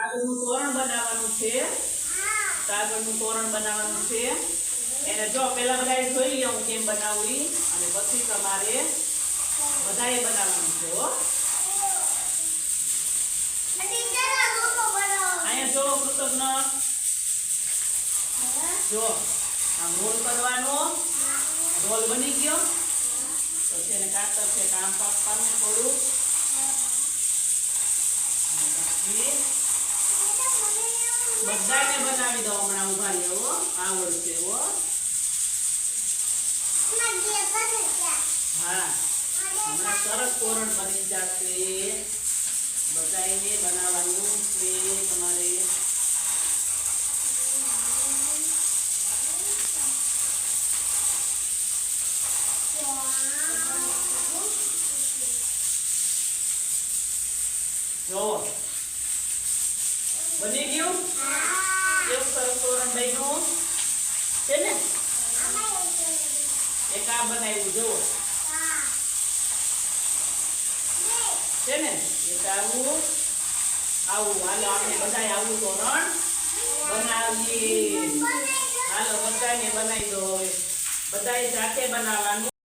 કાગળનું તોરણ બનાવવાનું છે. કાગળનું તોરણ બનાવવાનું છે. એને જો પેલા બધાએ જોઈ લે હું કેમ બનાવું ઈ, અને પછી તમારે બધાએ બનાવવાનું છે. હો અહીંયા જો કૃતજ્ઞ જો આમ રોલ કરવાનો. રોલ બની ગયો પછી એને કાતર છે કામ કાપવાનું થોડું. બધાને બનાવી દો હમણાં ઉભા રહ્યો. આવડશે. હો હા હમણાં સરસ તોરણ બની જશે. બધાને બનાવવાનું છે તમારે. જો બની ગયું. કેવું સરસ તોરણ બન્યું છે ને. એક આ બનાવ્યું જુઓ છે ને. એક આવું આવું. હાલો આપણે બધાએ આવું તોરણ બનાવીએ. હાલો બધાને બનાવી દો. હવે બધાએ જાતે બનાવવાનું.